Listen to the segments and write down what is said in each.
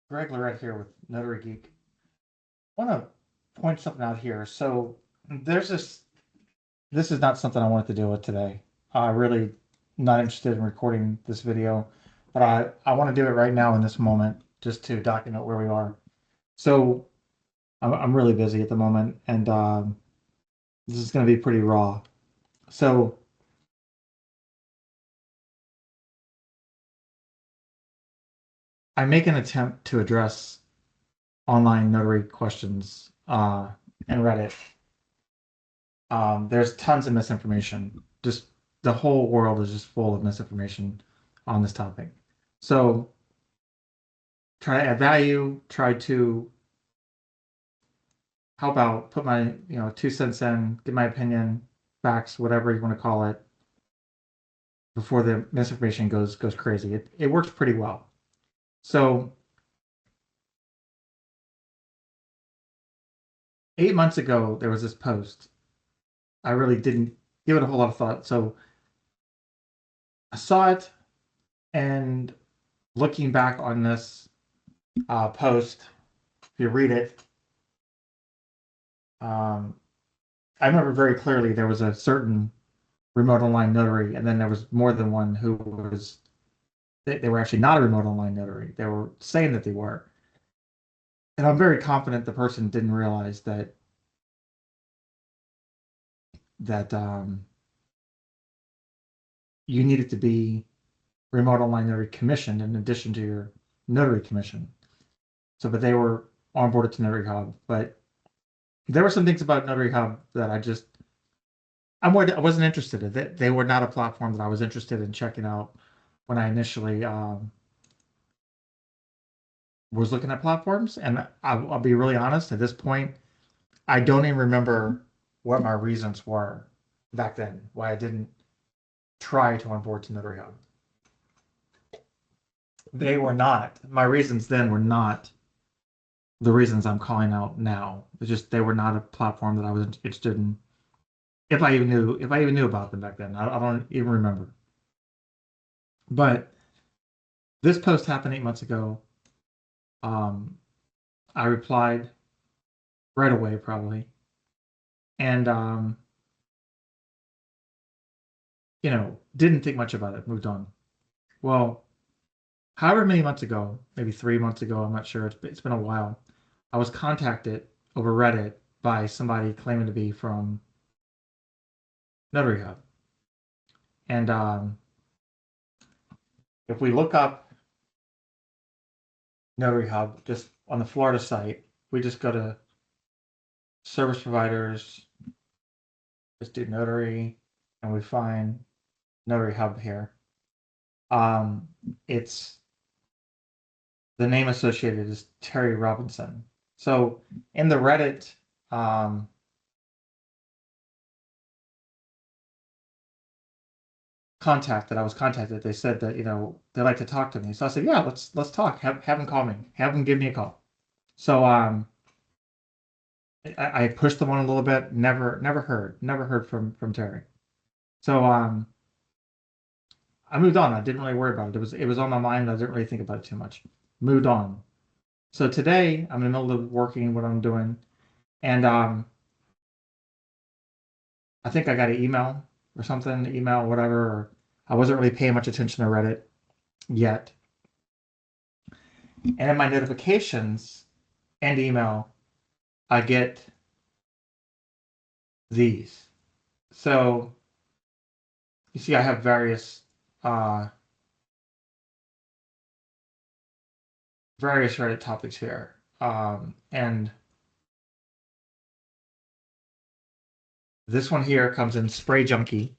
Greg Lorette here with Notary Geek. I want to point something out here. So there's this. This is not something I wanted to deal with today. I really not interested in recording this video, but I want to do it right now in this moment just to document where we are. So I'm really busy at the moment, and this is going to be pretty raw. So I make an attempt to address online notary questions in Reddit. There's tons of misinformation. Just the whole world is just full of misinformation on this topic. So try to add value, try to help out, put my 2 cents in, give my opinion, facts, whatever you want to call it, before the misinformation goes crazy. It works pretty well. So 8 months ago there was this post. I really didn't give it a whole lot of thought. So I saw it, and looking back on this post, if you read it, um, I remember very clearly there was a certain remote online notary, and then there was more than one who was they were actually not a remote online notary. They were saying that they were, and I'm very confident the person didn't realize that you needed to be remote online notary commissioned in addition to your notary commission. So, but they were onboarded to Notary Hub, but there were some things about Notary Hub that I wasn't interested in. They were not a platform that I was interested in checking out when I initially was looking at platforms. And I'll be really honest, at this point, I don't even remember what my reasons were back then, why I didn't try to onboard to Notary Hub. They were not, my reasons then were not the reasons I'm calling out now. It's just they were not a platform that I was interested in. If I even knew about them back then, I don't even remember. But this post happened 8 months ago. Um, I replied right away, probably, and didn't think much about it. Moved on. Well, however many months ago, maybe 3 months ago, I'm not sure. It's been a while. I was contacted over Reddit by somebody claiming to be from Notary Hub, and if we look up Notary Hub just on the Florida site, we just go to service providers, just do Notary, and we find Notary Hub here. Um, it's the name associated is Terry Robinson. So in the Reddit um, contact that I was contacted, they said that they like to talk to me. So I said, yeah, let's talk. Have them call me. Have them give me a call. So I pushed them on a little bit. Never heard from Terry. So I moved on. I didn't really worry about it. It was on my mind. I didn't really think about it too much. Moved on. So today I'm in the middle of working what I'm doing, and I think I got an email or something, email, whatever. Or I wasn't really paying much attention to Reddit yet. And in my notifications and email, I get these. So you see, I have uh, various Reddit topics here, and this one here comes in spray junkie.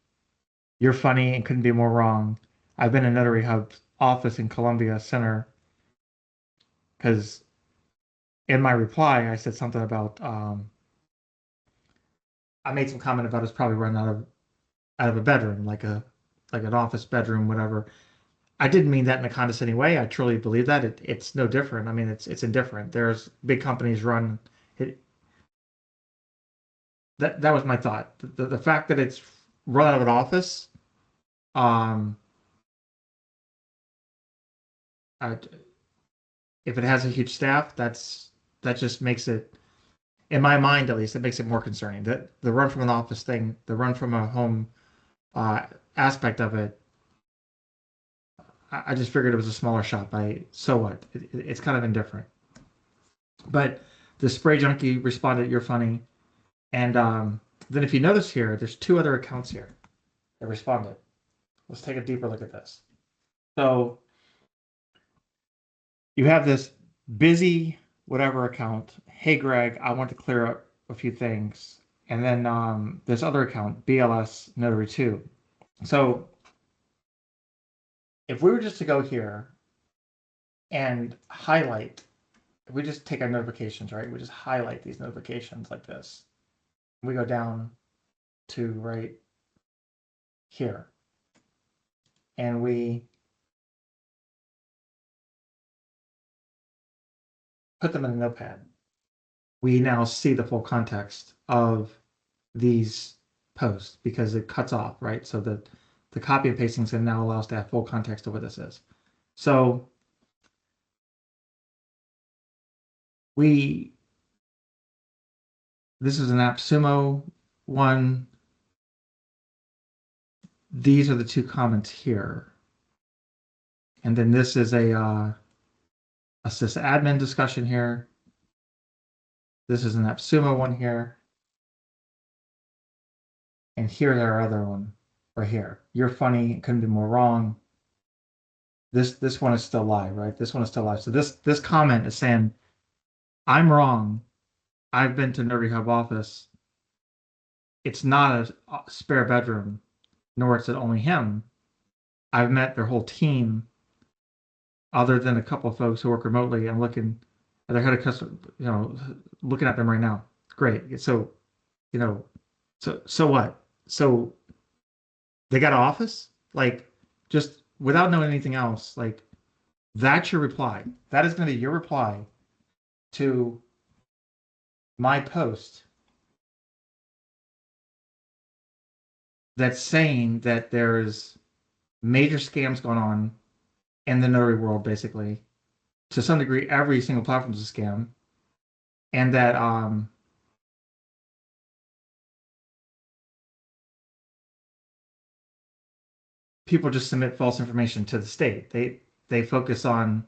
You're funny and couldn't be more wrong. I've been in Notary Hub's office in Columbia Center because in my reply I said something about I made some comment about us probably running out of a bedroom, like an office bedroom, whatever. I didn't mean that in a condescending way. I truly believe that it's no different. I mean, it's indifferent. There's big companies run it. That was my thought. The fact that it's run out of an office, um, I, if it has a huge staff, that just makes it, in my mind at least, it makes it more concerning. The run from an office thing, the run from a home uh, aspect of it, I just figured it was a smaller shop. So what? It's kind of indifferent. But the spray junkie responded, "You're funny," and then if you notice here, there's two other accounts here that responded. Let's take a deeper look at this. So you have this busy whatever account. Hey Greg, I want to clear up a few things, and then this other account, BLS Notary 2. So if we were just to go here and highlight, if we just take our notifications, right? We just highlight these notifications like this. We go down to right here, and we put them in a notepad. We now see the full context of these posts because it cuts off, right? So the copy and pasting is going to now allow us to have full context of what this is. So this is an AppSumo one. These are the two comments here. And then this is a sysadmin discussion here. This is an AppSumo one here. And here there are other one right here. You're funny, couldn't be more wrong. This one is still live, right? This one is still live. So this comment is saying, I'm wrong. I've been to Notary Hub office. It's not a spare bedroom, nor is it only him. I've met their whole team, other than a couple of folks who work remotely. I'm looking at their head of customer, looking at them right now. Great. So, so what? So they got an office? Like, just without knowing anything else, like, that's your reply. That is going to be your reply to my post that's saying that there's major scams going on in the notary world, basically. To some degree, every single platform is a scam. And that people just submit false information to the state. They focus on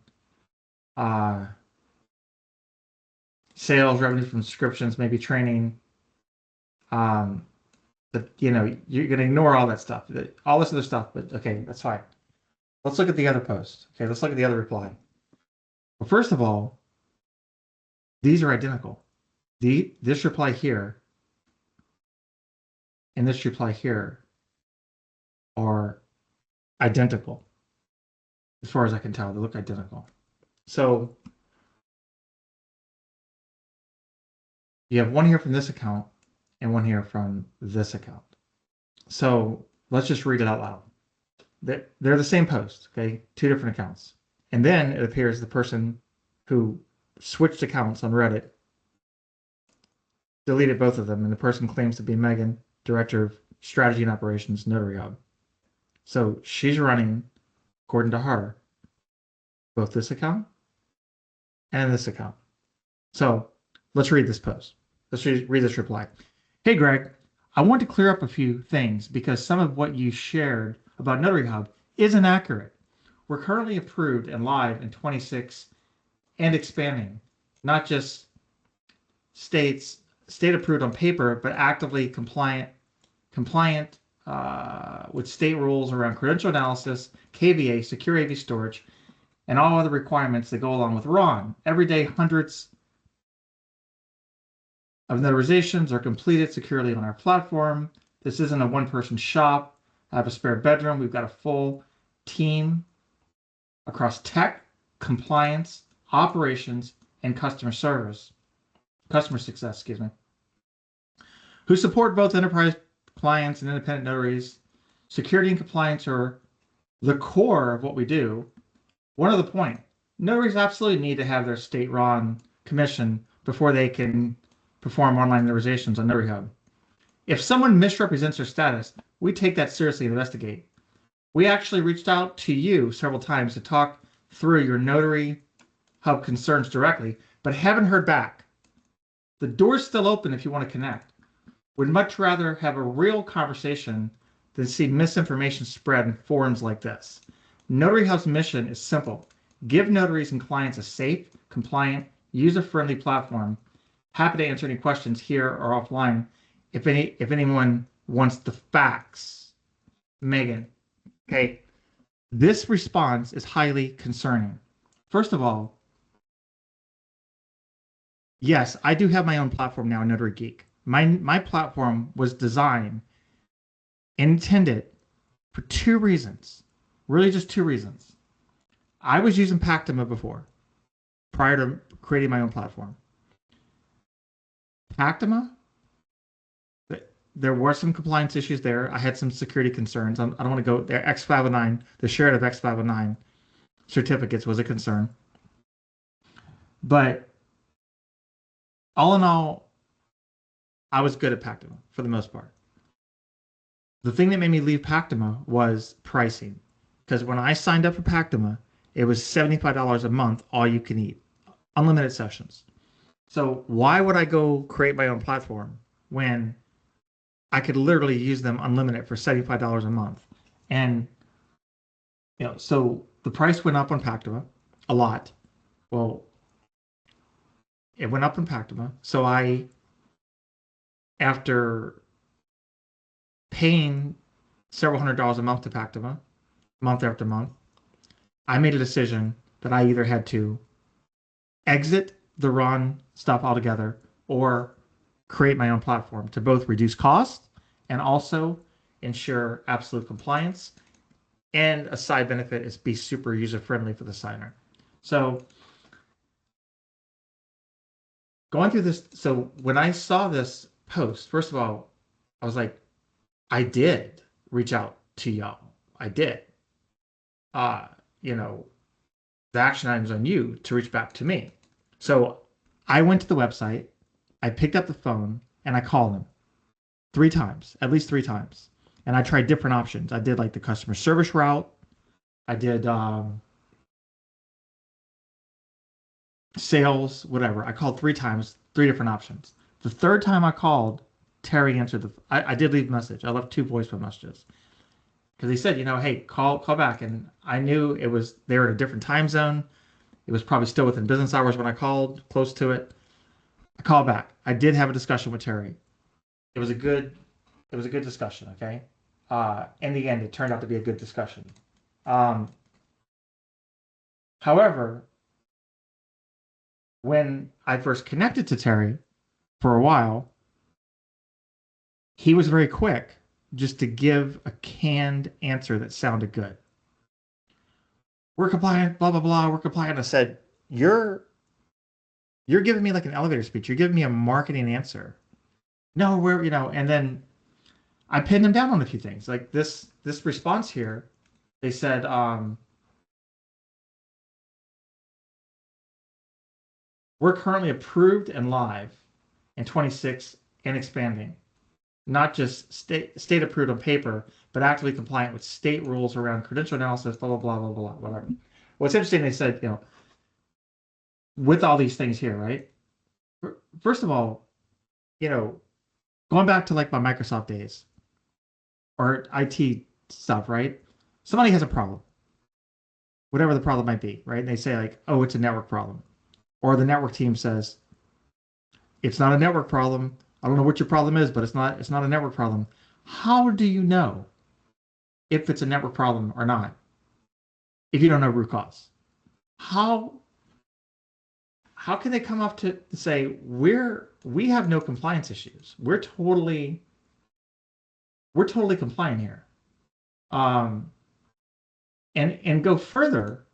sales revenue from subscriptions, maybe training. But you're gonna ignore all that stuff, all this other stuff. But okay, that's fine. Let's look at the other post. Okay, let's look at the other reply. Well, first of all, these are identical. This reply here and this reply here are identical. As far as I can tell, they look identical. So you have one here from this account and one here from this account. So let's just read it out loud. They're the same post, okay? Two different accounts. And then it appears the person who switched accounts on Reddit deleted both of them, and the person claims to be Megan, Director of Strategy and Operations, Notary Hub. So she's running, according to her, both this account and this account. So let's read this post. Let's read this reply. Hey, Greg, I want to clear up a few things because some of what you shared about Notary Hub isn't accurate. We're currently approved and live in 26 and expanding, not just state approved on paper, but actively compliant with state rules around credential analysis, KVA, secure AV storage, and all other requirements that go along with RON. Every day, hundreds of notarizations are completed securely on our platform. This isn't a one-person shop. I have a spare bedroom. We've got a full team across tech, compliance, operations, and customer success, who support both enterprise clients and independent notaries. Security and compliance are the core of what we do. One other point, notaries absolutely need to have their state RON commission before they can perform online notarizations on Notary Hub. If someone misrepresents their status, we take that seriously and investigate. We actually reached out to you several times to talk through your notary Hub concerns directly, but haven't heard back. The door's still open if you want to connect. Would much rather have a real conversation than see misinformation spread in forums like this. Notary Hub's mission is simple. Give notaries and clients a safe, compliant, user-friendly platform. Happy to answer any questions here or offline if anyone wants the facts. Megan, okay, this response is highly concerning. First of all, yes, I do have my own platform now, Notary Geek. My platform was designed and intended for two reasons, really just two reasons. I was using Pactima before, prior to creating my own platform. Pactima, there were some compliance issues there. I had some security concerns. I don't want to go there. X509, the shared of X509 certificates was a concern. But all in all, I was good at Pactima for the most part. The thing that made me leave Pactima was pricing. Because when I signed up for Pactima, it was $75 a month, all you can eat, unlimited sessions. So why would I go create my own platform when I could literally use them unlimited for $75 a month? And so the price went up on Pactima a lot. Well, it went up on Pactima. So after paying several $100s a month to Pactima, month after month, I made a decision that I either had to exit the run stuff altogether or create my own platform to both reduce costs and also ensure absolute compliance. And a side benefit is be super user-friendly for the signer. So going through this, so when I saw this post, first of all, I was like, I did reach out to y'all. I did. The action item's on you to reach back to me. So I went to the website, I picked up the phone, and I called them 3 times, at least 3 times. And I tried different options. I did like the customer service route. I did sales, whatever. I called 3 times, 3 different options. The third time I called, Terry answered I did leave a message. I left 2 voicemail messages. Because he said, hey, call back. And I knew they were in a different time zone. It was probably still within business hours when I called, close to it. I called back. I did have a discussion with Terry. It was a good discussion, okay? In the end, it turned out to be a good discussion. However, when I first connected to Terry for a while, he was very quick just to give a canned answer that sounded good. We're compliant, blah, blah, blah, we're compliant. I said, you're giving me like an elevator speech. You're giving me a marketing answer. No, and then I pinned him down on a few things. Like this response here, they said, we're currently approved and live in 26 and expanding. Not just state approved on paper, but actively compliant with state rules around credential analysis, blah, blah, blah, blah, blah, whatever. What's interesting, they said, with all these things here, right? First of all, going back to like my Microsoft days or IT stuff, right? Somebody has a problem, whatever the problem might be, right? And they say like, oh, it's a network problem. Or the network team says, it's not a network problem. I don't know what your problem is, but it's not a network problem. How do you know if it's a network problem or not if you don't know root cause? How can they come up to say we have no compliance issues? We're totally compliant here. And go further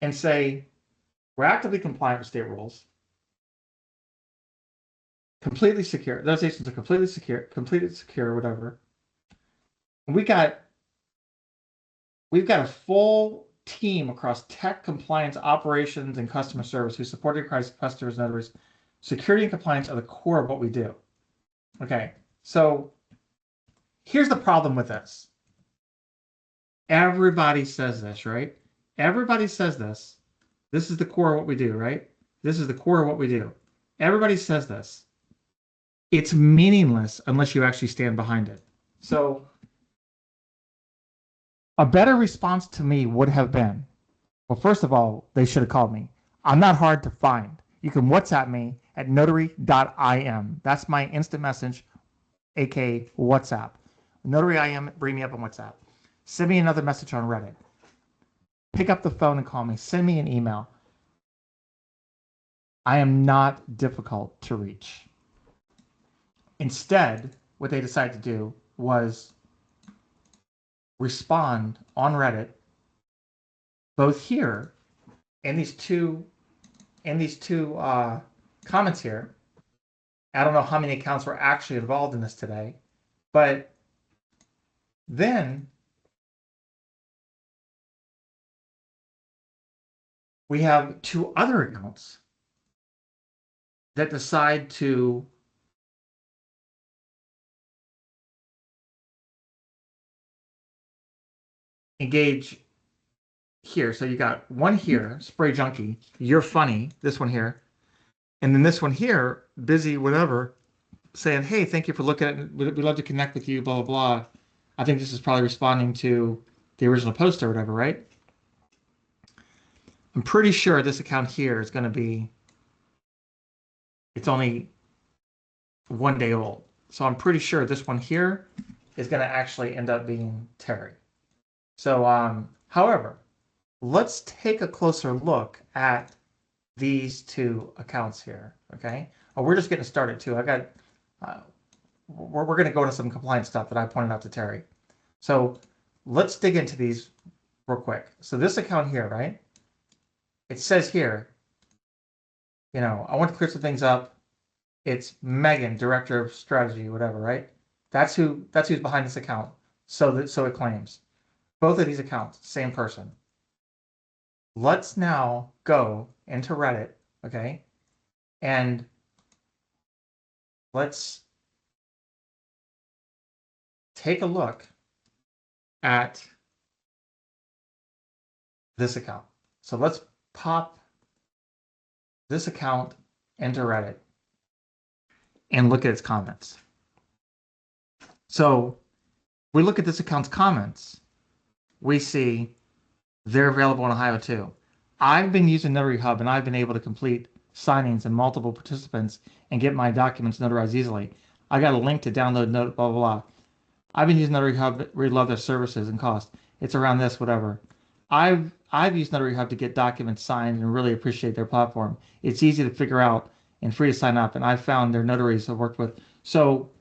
and say we're actively compliant with state rules, completely secure. Those agents are completely secure, whatever. And we've got a full team across tech, compliance, operations, and customer service who support enterprise customers and others. Security and compliance are the core of what we do. Okay, so here's the problem with this. Everybody says this, right? Everybody says this. This is the core of what we do, right? This is the core of what we do. Everybody says this. It's meaningless unless you actually stand behind it. So a better response to me would have been, well, first of all, they should have called me. I'm not hard to find. You can WhatsApp me at notary.im. That's my instant message, aka WhatsApp. Notary.im, bring me up on WhatsApp. Send me another message on Reddit. Pick up the phone and call me. Send me an email. I am not difficult to reach. Instead, what they decided to do was respond on Reddit, both here and these two comments here. I don't know how many accounts were actually involved in this today, but then we have two other accounts that decide to engage here. So you got one here, Spray Junkie, you're funny, this one here. And then this one here, busy, whatever, saying, hey, thank you for looking at it. We'd love to connect with you, blah, blah, blah. I think this is probably responding to the original post or whatever, right? I'm pretty sure this account here is going to be, it's only 1 day old. So I'm pretty sure this one here is going to actually end up being Terry. So, however, let's take a closer look at these two accounts here, okay? Oh, we're just getting started too. We're going to go into some compliance stuff that I pointed out to Terry. So let's dig into these real quick. So this account here, right? It says here, you know, I want to clear some things up. It's Megan, Director of Strategy, whatever, right? That's who's behind this account. So it claims. Both of these accounts, same person. Let's now go into Reddit, okay? And let's take a look at this account. So let's pop this account into Reddit and look at its comments. So we look at this account's comments, we see they're available in Ohio too. I've been using Notary Hub and I've been able to complete signings and multiple participants and get my documents notarized easily. I got a link to download blah, blah, blah. I've been using Notary Hub, really love their services and cost. It's around this, whatever. I've used Notary Hub to get documents signed and really appreciate their platform. It's easy to figure out and free to sign up, and I've found their notaries I've worked with. So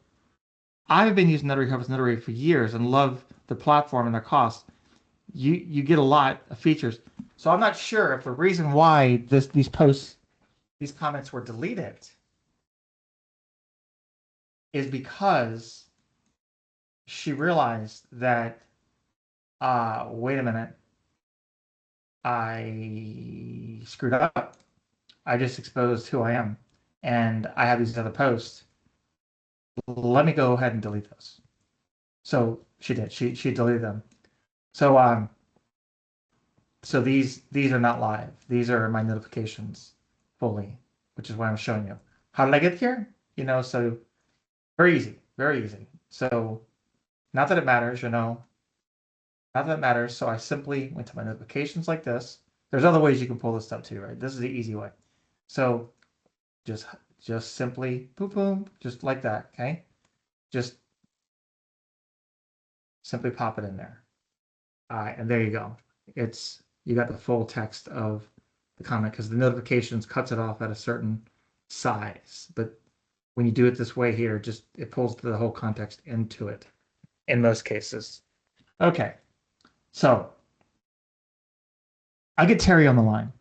I've been using Notary Hub as notary for years and love the platform and their costs. You get a lot of features. So I'm not sure if the reason why these comments were deleted is because she realized that, wait a minute, I screwed up. I just exposed who I am, and I have these other posts. Let me go ahead and delete those. So she did. She deleted them. So so these are not live. These are my notifications fully, which is why I'm showing you. How did I get here? You know, so very easy, very easy. So not that it matters, you know, not that it matters. So I simply went to my notifications like this. There's other ways you can pull this up too, right? This is the easy way. So just simply boom, boom, just like that, okay? Just simply pop it in there. All right, and there you go. You got the full text of the comment because the notifications cuts it off at a certain size. But when you do it this way here, it pulls the whole context into it in most cases. Okay, so I get Terry on the line.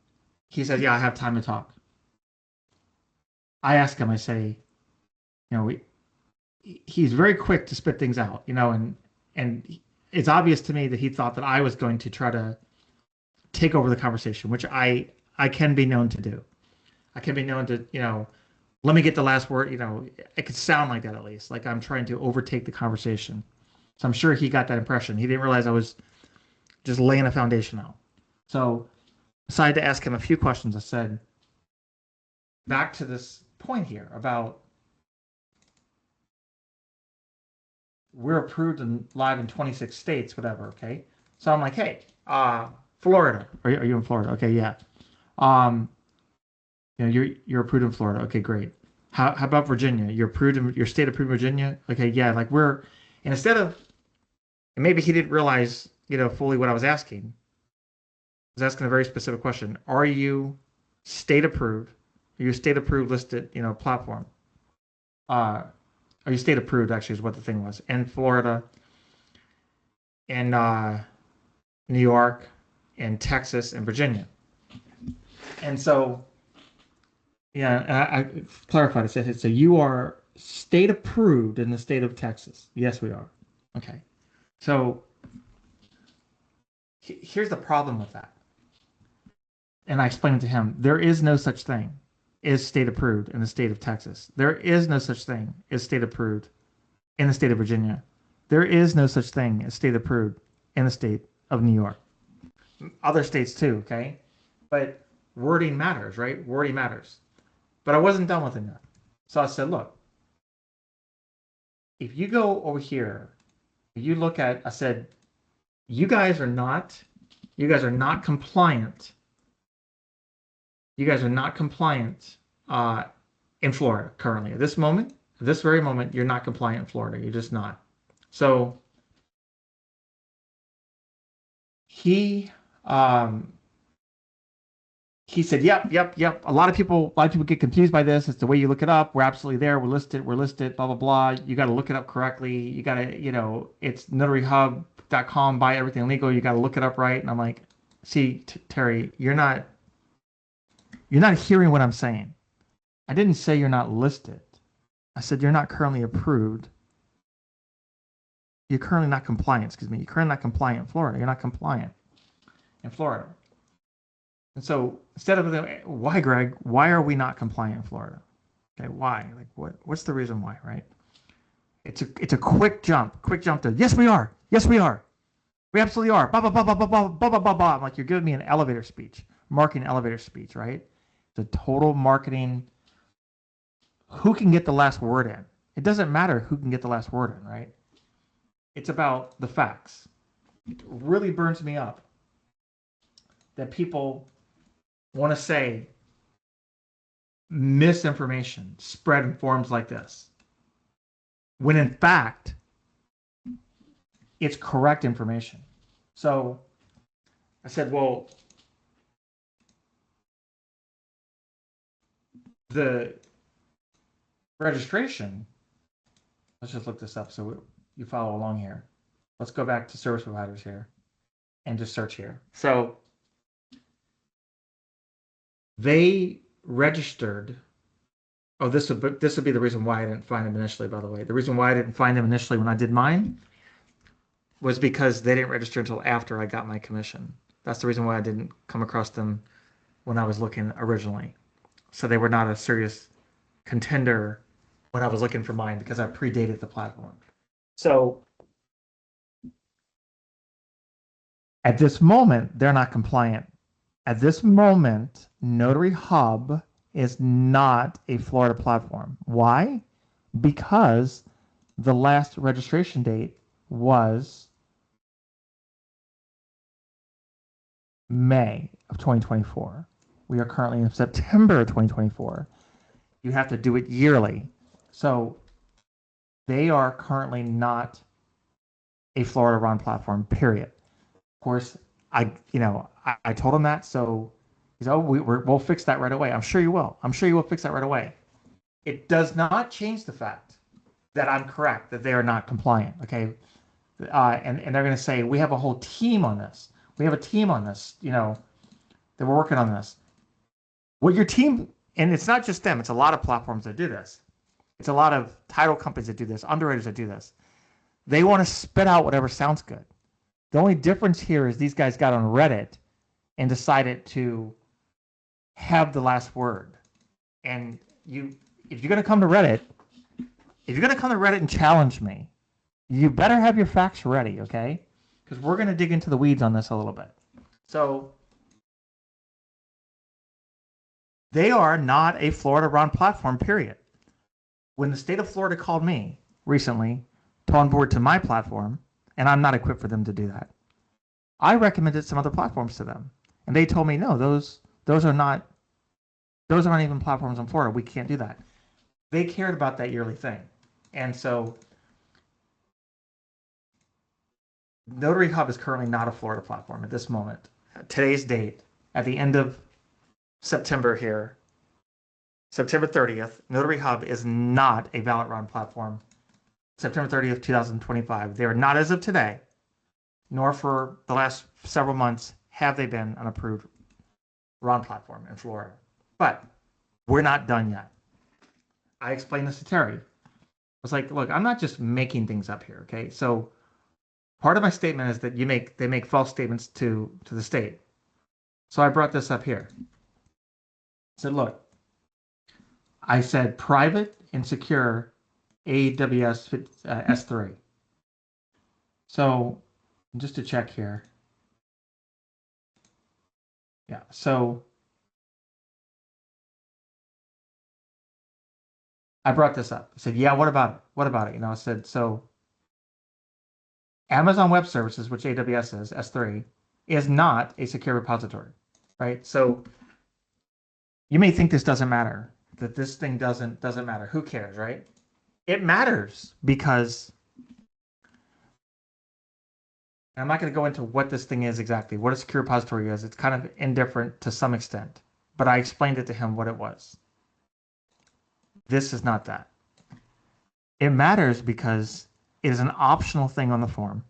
He says, yeah, I have time to talk. I ask him, I say, you know, he's very quick to spit things out, you know, and it's obvious to me that he thought that I was going to try to take over the conversation, which I can be known to do. I can be known to, you know, let me get the last word, you know, it could sound like that at least, like I'm trying to overtake the conversation. So I'm sure he got that impression. He didn't realize I was just laying a foundation out. So I decided to ask him a few questions. I said, back to this point here about we're approved and live in 26 states, whatever. Okay. So I'm like, hey, Florida. Are you in Florida? Okay. Yeah. Um, you're approved in Florida. Okay, great. How about Virginia? You're approved in your state approved Virginia? Okay. Yeah. Like and instead of, and maybe he didn't realize, fully what I was asking. I was asking a very specific question. Are you state approved? Are you a state approved listed, platform? Are you state approved actually is what the thing was. In Florida, in New York, in Texas, and Virginia. And so, yeah, I clarified. I said, so you are state approved in the state of Texas. Yes, we are. Okay. So here's the problem with that. And I explained it to him. There is no such thing as state approved in the state of Texas. There is no such thing as state approved in the state of Virginia. There is no such thing as state approved in the state of New York. Other states too, okay? But wording matters, right? Wording matters. But I wasn't done with it yet. So I said, look, if you go over here, you look at, I said, you guys are not compliant. You guys are not compliant in Florida currently. At this moment, at this very moment, you're not compliant in Florida. You're just not. So he said, yep. A lot of people get confused by this. It's the way you look it up. We're absolutely there. We're listed, blah, blah, blah. You got to look it up correctly. You got to, it's notaryhub.com, buy everything legal. You got to look it up right. And I'm like, see, Terry, you're not hearing what I'm saying. I didn't say you're not listed. I said you're not currently approved. You're currently not compliant, excuse me. You're currently not compliant in Florida. You're not compliant in Florida. And so instead of why, Greg, why are we not compliant in Florida? Okay, why? Like what's the reason why, right? It's a quick jump to yes, we are. Yes, we are. We absolutely are. Blah, blah, blah, blah, blah, blah, blah, blah, blah. I'm like, you're giving me an elevator speech, marketing elevator speech, right? The total marketing. Who can get the last word in? It doesn't matter who can get the last word in, right? It's about the facts. It really burns me up that people want to say misinformation spread in forms like this, when in fact, it's correct information. So I said, well, the registration, let's just look this up so you follow along here. Let's go back to service providers here and just search here. So they registered. Oh, this would be the reason why I didn't find them initially, by the way. The reason why I didn't find them initially when I did mine was because they didn't register until after I got my commission. That's the reason why I didn't come across them when I was looking originally. So they were not a serious contender when I was looking for mine because I predated the platform. So at this moment, they're not compliant. At this moment, Notary Hub is not a Florida platform. Why? Because the last registration date was May of 2024. We are currently in September of 2024. You have to do it yearly. So they are currently not a Florida run platform, period. Of course, I told him that, so he's, oh, we'll fix that right away. I'm sure you will. I'm sure you will fix that right away. It does not change the fact that I'm correct, that they are not compliant, okay? And they're going to say, we have a whole team on this. We have a team on this, that we're working on this. What your team, and it's not just them, it's a lot of platforms that do this. It's a lot of title companies that do this, underwriters that do this. They want to spit out whatever sounds good. The only difference here is these guys got on Reddit and decided to have the last word. And if you're going to come to Reddit, and challenge me, you better have your facts ready, okay? because we're going to dig into the weeds on this a little bit. So they are not a Florida-run platform, period. When the state of Florida called me recently to onboard to my platform, and I'm not equipped for them to do that, I recommended some other platforms to them, and they told me, no, those aren't even platforms in Florida. We can't do that. They cared about that yearly thing, and so Notary Hub is currently not a Florida platform at this moment. Today's date, at the end of September here, September 30th, Notary Hub is not a valid run platform. September 30th, 2025. They are not as of today, nor for the last several months have they been an approved run platform in Florida. But we're not done yet. I explained this to Terry. I was like, look, I'm not just making things up here, okay? So part of my statement is that they make false statements to the state. So I brought this up here. I said, look, I said private and secure AWS S3. So just to check here. Yeah, so I brought this up. I said, yeah, what about it? What about it? I said, so Amazon Web Services, which AWS is, S3, is not a secure repository, right? So you may think this doesn't matter, that this thing doesn't matter. Who cares, right? It matters because I'm not going to go into what this thing is exactly, what a secure repository is. It's kind of indifferent to some extent, but I explained it to him what it was. This is not that. It matters because it is an optional thing on the form.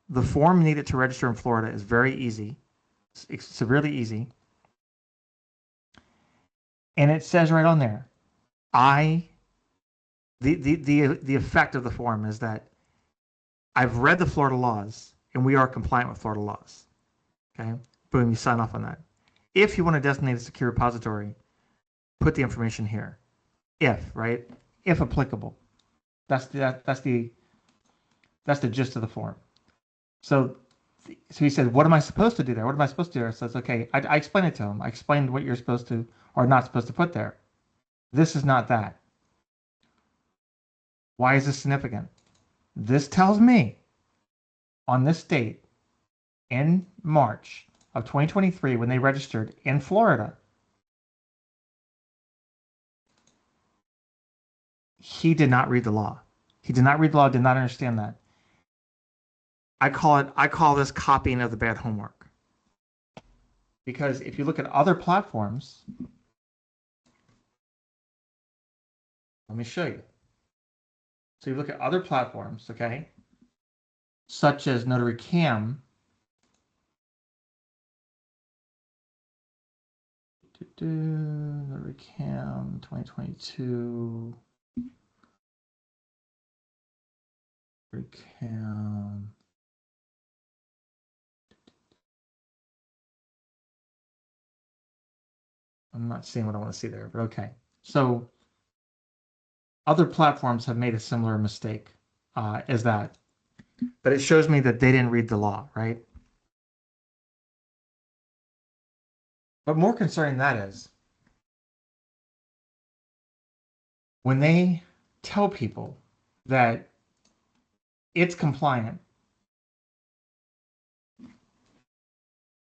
The form needed to register in Florida is very easy, it's severely easy. And it says right on there, the effect of the form is that I've read the Florida laws and we are compliant with Florida laws. Okay, boom, you sign off on that. If you want to designate a secure repository, put the information here. Right? If applicable. That's the gist of the form. So he said, what am I supposed to do there? What am I supposed to do there? So it's okay. I explained it to him. I explained what you're supposed to or not supposed to put there. This is not that. Why is this significant? This tells me on this date in March of 2023 when they registered in Florida, he did not read the law. He did not read the law, did not understand that. I call this copying of the bad homework. Because if you look at other platforms, let me show you. So you look at other platforms, okay, such as Notary Cam. Notary Cam 2022. Notary Cam. I'm not seeing what I want to see there, but okay. So other platforms have made a similar mistake as that. But it shows me that they didn't read the law, right? But more concerning that is when they tell people that it's compliant.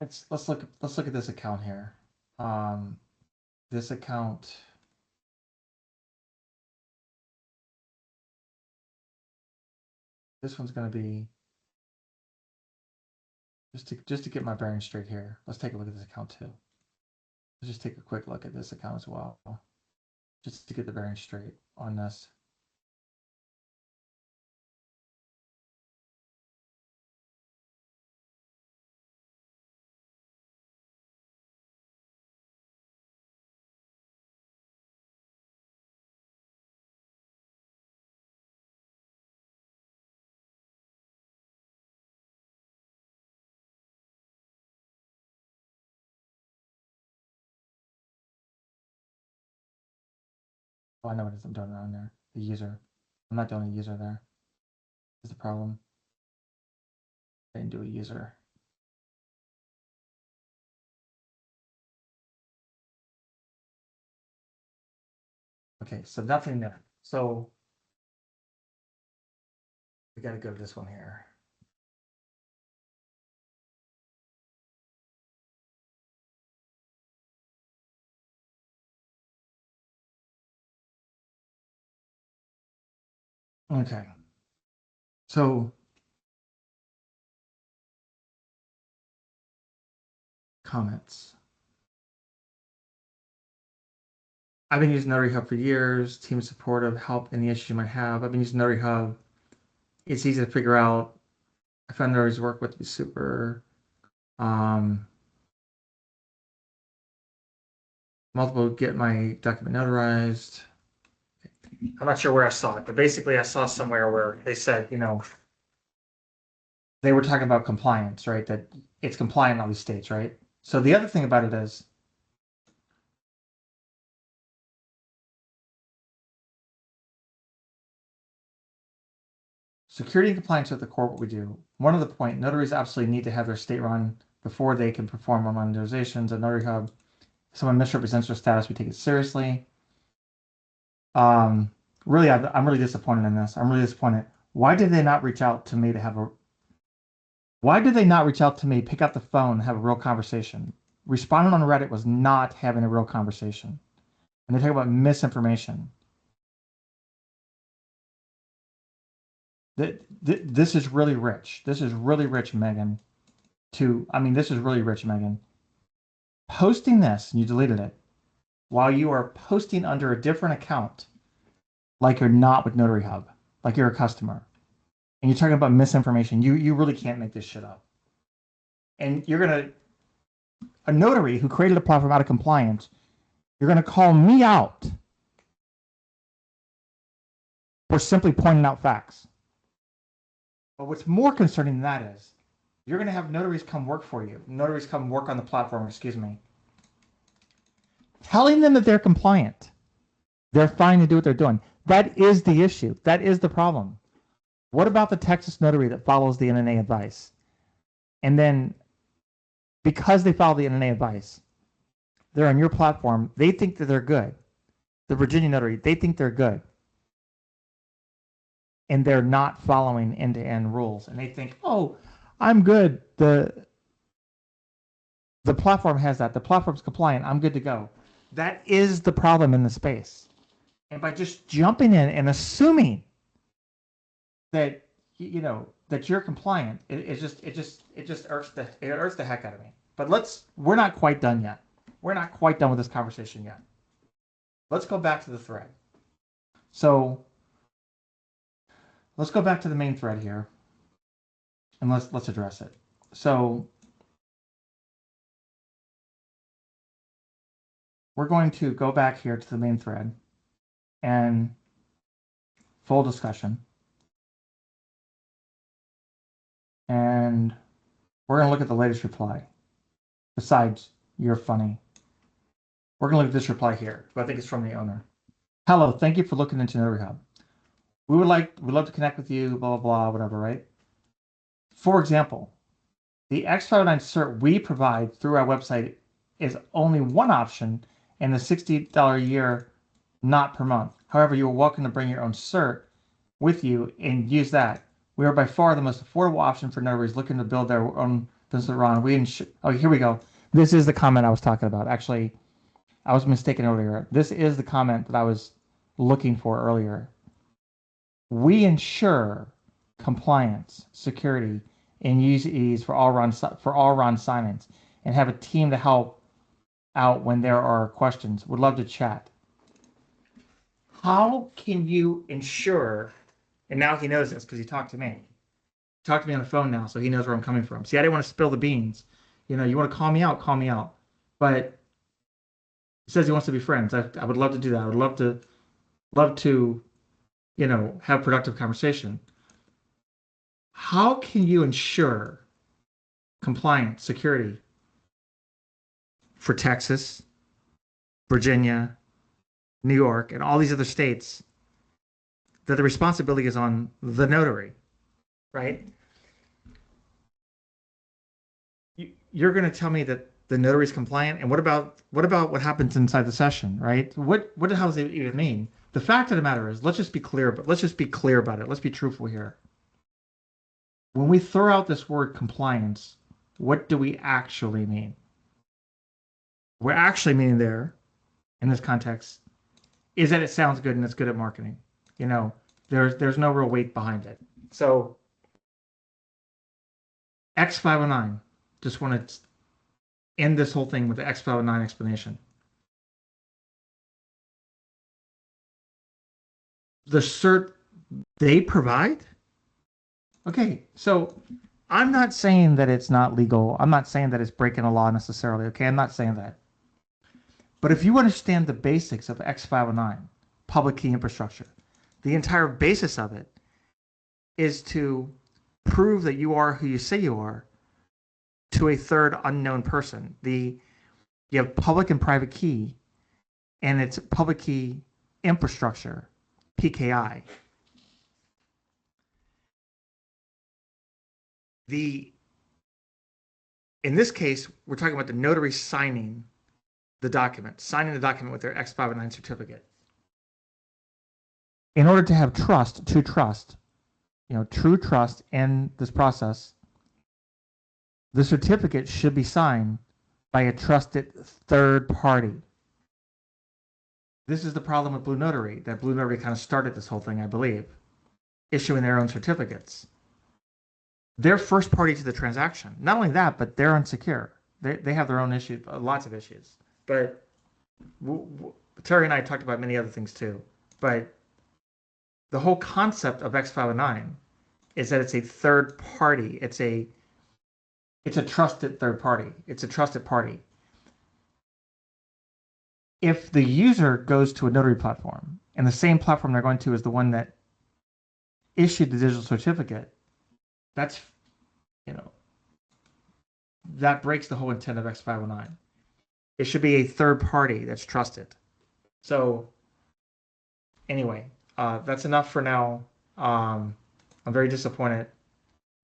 Let's look at this account here. This account. This one's going to be just to get my bearings straight here. Let's take a look at this account too. Let's just take a quick look at this account as well, just to get the bearings straight on this. Oh, I know what it is I'm doing around there. The user. I'm not doing a user there. Is the problem. and do a user. Okay, so nothing there. So we got to go to this one here. Okay. So comments. I've been using Notary Hub for years. Team supportive, help any issues you might have. I've been using Notary Hub. It's easy to figure out. I found Notary's work with me super. Multiple get my document notarized. I'm not sure where I saw it, but basically I saw somewhere where they said, they were talking about compliance, right? That it's compliant in all these states, right? So the other thing about it is security and compliance are at the core of what we do. One of the point, notaries absolutely need to have their state run before they can perform online notarizations at Notary Hub. If someone misrepresents their status, we take it seriously. Really, I'm really disappointed in this. I'm really disappointed. Why did they not reach out to me to have a? Why did they not reach out to me, pick up the phone, have a real conversation? Responding on Reddit was not having a real conversation. And they talk about misinformation. This is really rich. This is really rich, Megan. This is really rich, Megan. Posting this, and you deleted it, while you are posting under a different account, like you're not with Notary Hub, like you're a customer, and you're talking about misinformation. You really can't make this shit up. And a notary who created a platform out of compliance, you're gonna call me out for simply pointing out facts. But what's more concerning than that is you're going to have notaries come work for you. Notaries come work on the platform, excuse me. Telling them that they're compliant. They're fine to do what they're doing. That is the issue. That is the problem. What about the Texas notary that follows the NNA advice? And then because they follow the NNA advice, they're on your platform. They think that they're good. The Virginia notary, they think they're good. And they're not following end-to-end rules. And they think, oh, I'm good. The platform has that. The platform's compliant. I'm good to go. That is the problem in the space. And by just jumping in and assuming that that you're compliant, it just irks the heck out of me. But we're not quite done yet. We're not quite done with this conversation yet. Let's go back to the thread. So let's go back to the main thread here, and let's address it. So we're going to go back here to the main thread and full discussion. And we're going to look at the latest reply. Besides, you're funny. We're going to look at this reply here, but I think it's from the owner. Hello, thank you for looking into Notary Hub. We'd love to connect with you, blah, blah, blah, whatever, right? For example, the X509 cert we provide through our website is only one option and the $60 a year, not per month. However, you are welcome to bring your own cert with you and use that. We are by far the most affordable option for notaries looking to build their own business around. Oh, here we go. This is the comment I was talking about. Actually, I was mistaken earlier. This is the comment that I was looking for earlier. We ensure compliance, security, and use ease for all run signings, and have a team to help out when there are questions. Would love to chat. How can you ensure? And now he knows this because he talked to me. Talked to me on the phone now, so he knows where I'm coming from. See, I didn't want to spill the beans. You want to call me out, call me out. But he says he wants to be friends. I would love to do that. I would love to, have productive conversation. How can you ensure compliance, security for Texas, Virginia, New York, and all these other states that the responsibility is on the notary, right? you're going to tell me that the notary is compliant, and what happens inside the session, right? What the hell does it even mean? The fact of the matter is, let's just be clear, but let's just be clear about it. Let's be truthful here. When we throw out this word compliance, what do we actually mean? We're actually meaning there, in this context, is that it sounds good and it's good at marketing. You know, there's no real weight behind it. So X509, just want to end this whole thing with the X509 explanation. The cert they provide? Okay, so I'm not saying that it's not legal. I'm not saying that it's breaking a law necessarily. Okay, I'm not saying that. But if you understand the basics of X509, public key infrastructure, the entire basis of it is to prove that you are who you say you are to a third unknown person. You have public and private key, and it's public key infrastructure, PKI. In this case, we're talking about the notary signing the document with their X509 certificate. In order to have true trust in this process, the certificate should be signed by a trusted third party. This is the problem with Blue Notary, that Blue Notary kind of started this whole thing, I believe, issuing their own certificates. They're first party to the transaction. Not only that, but they're insecure. They have their own issues, lots of issues. But Terry and I talked about many other things too. But the whole concept of X509 is that it's a third party. It's a trusted third party. It's a trusted party. If the user goes to a notary platform and the same platform they're going to is the one that issued the digital certificate, that breaks the whole intent of X509. It should be a third party that's trusted. So anyway, that's enough for now. I'm very disappointed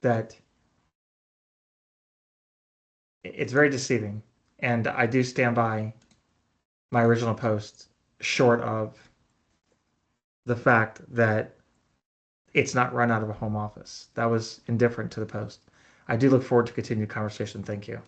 that it's very deceiving, and I do stand by my original post, short of the fact that it's not run out of a home office. That was indifferent to the post. I do look forward to continued conversation. Thank you.